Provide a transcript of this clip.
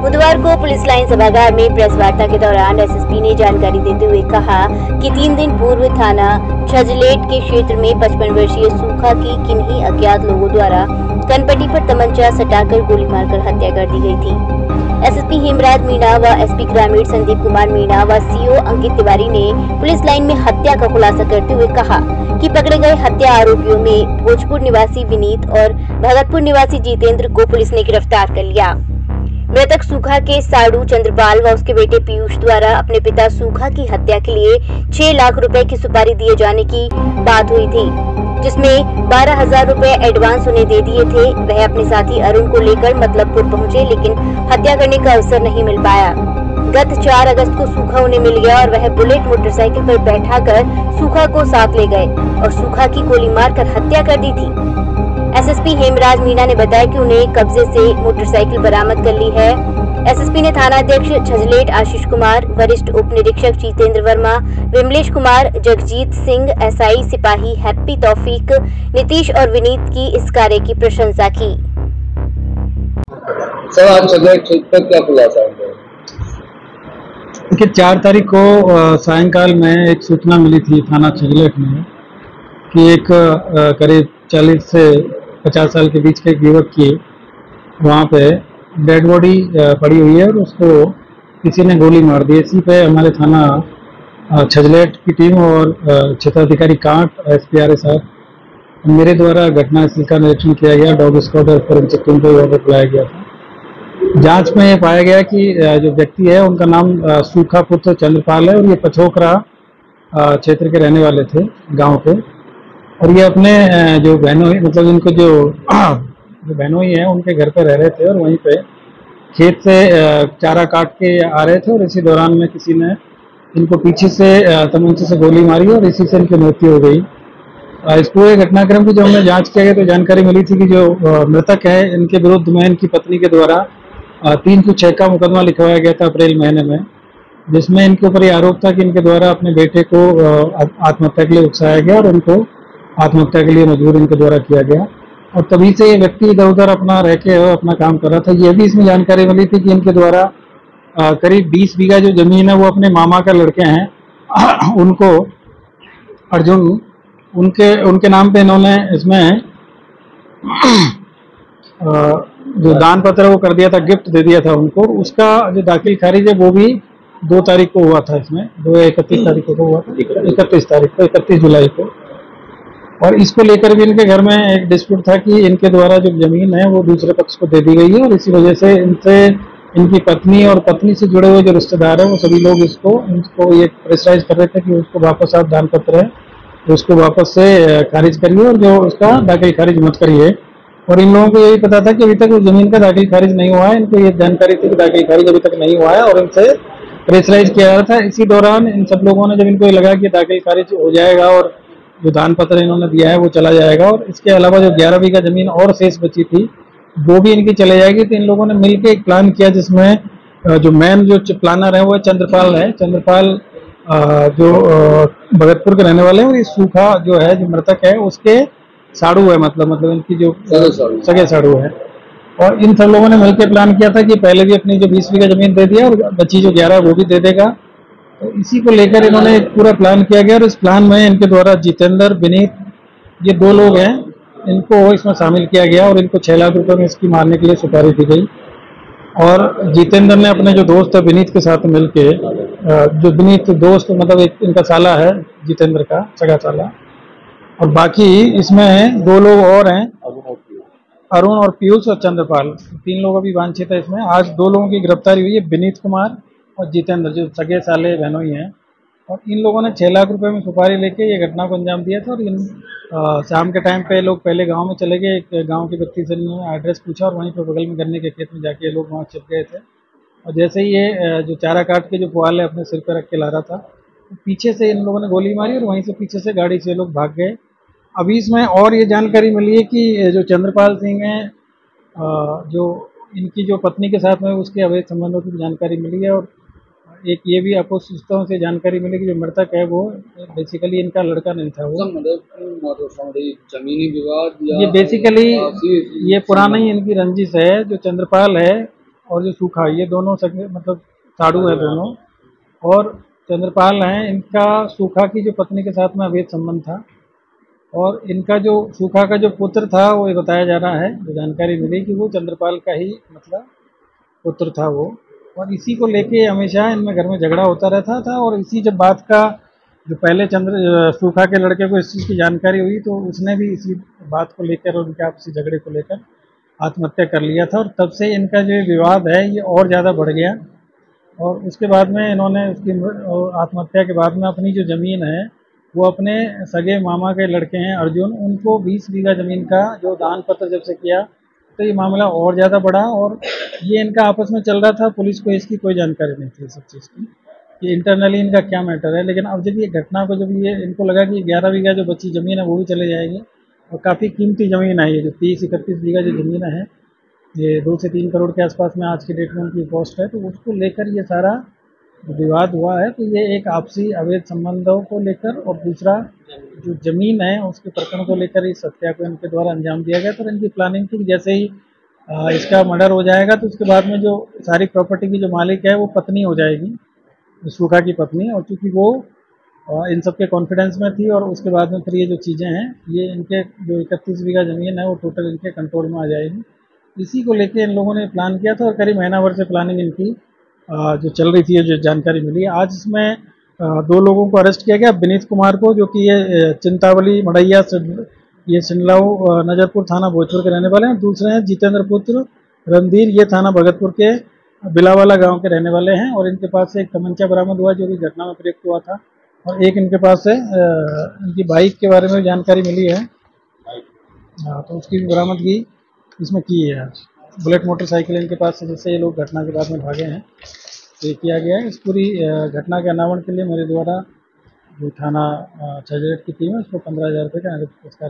बुधवार को police line सभागार में प्रेस वार्ता के दौरान एसएसपी ने जानकारी देते हुए कहा कि 3 दिन पूर्व थाना छजलेट के क्षेत्र में 55 वर्षीय सूखा की किन्हीं अज्ञात लोगों द्वारा कनपट्टी पर तमंचा सटाकर गोली मारकर हत्या कर दी गई थी। एसएसपी हेमराज मीणा व एसपी ग्रामीण संदीप कुमार मीणा व सीओ अंकित तिवारी ने पुलिस लाइन में हत्या का खुलासा करते हुए कहा कि पकड़े गए हत्या आरोपियों में भोजपुर निवासी विनीत और भगतपुर निवासी जितेंद्र को पुलिस ने गिरफ्तार कर लिया। मृतक सूखा के साड़ू चंद्रपाल व उसके बेटे पीयूष द्वारा अपने पिता सूखा की हत्या के लिए 6 लाख रुपए की सुपारी दिए जाने की बात हुई थी, जिसमें 12,000 रुपए एडवांस उन्हें दे दिए थे। वह अपने साथी अरुण को लेकर मतलबपुर पहुंचे, लेकिन हत्या करने का अवसर नहीं मिल पाया। गत 4 अगस्त को सूखा उन्हें मिल गया और वह बुलेट मोटरसाइकिल पर बैठाकर सूखा को साथ ले गए और सूखा की गोली मारकर हत्या कर दी थी। एसएसपी हेमराज मीणा ने बताया कि उन्हें कब्जे से मोटरसाइकिल बरामद कर ली है। एसएसपी ने थानाध्यक्ष छजलेट आशीष कुमार, वरिष्ठ उप निरीक्षक जितेंद्र वर्मा, विमलेश कुमार, जगजीत सिंह, एसआई सिपाही हैप्पी तौफीक, नीतीश और विनीत की इस कार्य की प्रशंसा की। सर, आज छजलेट क्षेत्र पर क्या खुलासा है? देखिए, 4 तारीख को सायंकाल में एक सूचना मिली थी थाना छजलेट में कि एक करीब 40 से 50 साल के बीच के एक युवक की वहाँ पे डेड बॉडी पड़ी हुई है और उसको किसी ने गोली मार दी। इसी पे हमारे थाना छजलेट की टीम और क्षेत्राधिकारी कांट एसपीआर साहब मेरे द्वारा घटनास्थल का निरीक्षण किया गया। डॉग स्क्वाड और फोरेंसिक टीम को ऑर्डर बुलाया गया था। जांच में पाया गया कि जो व्यक्ति है उनका नाम सूखा पुत्र चंद्रपाल है और ये पछोकरा क्षेत्र के रहने वाले थे, गाँव के। और ये अपने जो बहनोई, मतलब इनको जो बहनोई हैं उनके घर पे रह रहे थे और वहीं पे खेत से चारा काट के आ रहे थे और इसी दौरान में किसी ने इनको पीछे से तमंचे से गोली मारी और इसी से इनकी मृत्यु हो गई। इस पूरे घटनाक्रम की जो हमने जांच किया गया तो जानकारी मिली थी कि जो मृतक है इनके विरुद्ध में इनकी पत्नी के द्वारा 306 का मुकदमा लिखवाया गया था अप्रैल महीने में, जिसमें इनके ऊपर ये आरोप था कि इनके द्वारा अपने बेटे को आत्महत्या के लिए उकसाया गया और उनको आत्महत्या के लिए मजबूर इनके द्वारा किया गया। और तभी से ये व्यक्ति इधर उधर अपना रह के अपना काम कर रहा था। ये भी इसमें जानकारी मिली थी कि इनके द्वारा करीब 20 बीघा जो जमीन है वो अपने मामा का लड़के हैं उनको अर्जुन, उनके नाम पे इन्होंने इसमें जो दान पत्र वो कर दिया था, गिफ्ट दे दिया था उनको। उसका जो दाखिल खारिज है वो भी 2 तारीख को हुआ था, इसमें 31 तारीख को हुआ था, 31 तारीख को, 31 जुलाई को। और इसको लेकर भी इनके घर में एक डिस्प्यूट था कि इनके द्वारा जो जमीन है वो दूसरे पक्ष को दे दी गई है और इसी वजह से इनसे इनकी पत्नी और पत्नी से जुड़े हुए जो रिश्तेदार हैं वो सभी लोग इनको ये प्रेशराइज कर रहे थे कि उसको वापस आप दान पत्र है तो उसको वापस से खारिज करिए और जो उसका दाखिल खारिज मत करिए। और इन लोगों को यही पता था कि अभी तक उस जमीन का दाखिल खारिज नहीं हुआ है। इनको ये जानकारी थी कि दाखिल खारिज अभी तक नहीं हुआ है और इनसे प्रेशराइज किया जा रहा था। इसी दौरान इन सब लोगों ने, जब इनको ये लगा कि दाखिल खारिज हो जाएगा और जो दान पत्र इन्होंने दिया है वो चला जाएगा और इसके अलावा जो 11 बीघा जमीन और शेष बची थी वो भी इनकी चले जाएगी, तो इन लोगों ने मिलकर एक प्लान किया जिसमें जो मेन जो प्लानर है वो चंद्रपाल है। चंद्रपाल जो भगतपुर के रहने वाले हैं और ये सूखा जो है जो मृतक है उसके साड़ू है, मतलब इनकी जो सगे साड़ू है। और इन सब लोगों ने मिलकर प्लान किया था कि पहले भी अपनी जो 20 बीघा जमीन दे दिया और बची जो 11 वो भी दे देगा। तो इसी को लेकर इन्होंने एक पूरा प्लान किया गया और इस प्लान में इनके द्वारा जितेंद्र, विनीत, ये 2 लोग हैं, इनको इसमें शामिल किया गया और इनको 6 लाख रुपए में इसकी मारने के लिए सुपारी दी गई। और जितेंद्र ने अपने जो दोस्त है विनीत के साथ मिलके, जो विनीत दोस्त मतलब एक इनका साला है जितेंद्र का सगा साला, और बाकी इसमें 2 लोग और हैं, अरुण और पीयूष और चंद्रपाल, 3 लोग अभी वांछित है इसमें। आज 2 लोगों की गिरफ्तारी हुई है, विनीत कुमार और जितेंद्र, जो सगे साले बहनोई हैं। और इन लोगों ने 6 लाख रुपए में सुपारी लेके ये घटना को अंजाम दिया था। और इन शाम के टाइम पे लोग पहले गांव में चले गए, एक गांव के व्यक्ति से इन्होंने एड्रेस पूछा और वहीं पर बगल में गन्ने के खेत में जाके ये लोग वहाँ छिप गए थे। और जैसे ही ये जो चारा काट के जो पुआल है अपने सिर पर रख के ला रहा था, तो पीछे से इन लोगों ने गोली मारी और वहीं से पीछे से गाड़ी से लोग भाग गए। अभी इसमें और ये जानकारी मिली है कि जो चंद्रपाल सिंह है, जो इनकी जो पत्नी के साथ में उसके अवैध संबंधों की जानकारी मिली है। और एक ये भी आपको सूचनाओं से जानकारी मिली कि जो मृतक है वो बेसिकली इनका लड़का नहीं था। वो जमीनी विवाद ये बेसिकली ये पुराना ही इनकी रंजिश है। जो चंद्रपाल है और जो सूखा, ये दोनों मतलब साड़ू है दोनों। और चंद्रपाल हैं, इनका सूखा की जो पत्नी के साथ में अवैध संबंध था। और इनका जो सूखा का जो पुत्र था, वो ये बताया जा रहा है, जो जानकारी मिली कि वो चंद्रपाल का ही मतलब पुत्र था वो। और इसी को लेके हमेशा इनमें घर में झगड़ा होता रहता था। और इसी जब बात का जो पहले सूखा के लड़के को इस चीज़ की जानकारी हुई, तो उसने भी इसी बात को लेकर और उनके आपसी झगड़े को लेकर आत्महत्या कर लिया था। और तब से इनका जो विवाद है ये और ज़्यादा बढ़ गया। और उसके बाद में इन्होंने उसकी आत्महत्या के बाद में अपनी जो ज़मीन है, वो अपने सगे मामा के लड़के हैं अर्जुन, उनको 20 बीघा ज़मीन का जो दान पत्र जब से किया, तो ये मामला और ज़्यादा बढ़ा। और ये इनका आपस में चल रहा था, पुलिस को इसकी कोई जानकारी नहीं थी सब चीज़ की, कि इंटरनली इनका क्या मैटर है। लेकिन अब जब ये घटना को, जब ये इनको लगा कि 11 बीघा जो बची ज़मीन है वो भी चले जाएगी, और काफ़ी कीमती ज़मीन है ये, जो 30-31 बीघा जो ज़मीन है, ये 2 से 3 करोड़ के आसपास में आज की डेट में उनकी कॉस्ट है, तो उसको लेकर ये सारा विवाद हुआ है। तो ये एक आपसी अवैध संबंधों को लेकर, और दूसरा जो जमीन है उसके प्रकरण को लेकर इस हत्या को इनके द्वारा अंजाम दिया गया। तो इनकी प्लानिंग थी कि जैसे ही इसका मर्डर हो जाएगा, तो उसके बाद में जो सारी प्रॉपर्टी की जो मालिक है वो पत्नी हो जाएगी, सूखा की पत्नी। और चूंकि वो इन सब के कॉन्फिडेंस में थी, और उसके बाद में फिर ये जो चीज़ें हैं, ये इनके जो 31 बीघा ज़मीन है वो टोटल इनके कंट्रोल में आ जाएगी। इसी को लेके इन लोगों ने प्लान किया था। और करीब महीना भर से प्लानिंग इनकी जो चल रही थी, जो जानकारी मिली। आज इसमें 2 लोगों को अरेस्ट किया गया। विनीत कुमार को, जो कि ये चिंतावली मड़ैया ये सिंडलाऊ नजरपुर थाना भोजपुर के रहने वाले हैं। दूसरे हैं जितेंद्र पुत्र रणधीर, ये थाना भगतपुर के बिलावाला गांव के रहने वाले हैं। और इनके पास से एक तमंचा बरामद हुआ, जो कि घटना में प्रयुक्त हुआ था। और एक इनके पास से इनकी बाइक के बारे में जानकारी मिली है, तो उसकी भी बरामदगी इसमें की है आज। बुलेट मोटरसाइकिल इनके पास से, जिससे ये लोग घटना के बाद में भागे हैं, तो ये किया गया है। इस पूरी घटना के अनावरण के लिए मेरे द्वारा जो थाना छजरेट की टीम है, उसको 15,000 रुपये का नगद पुरस्कार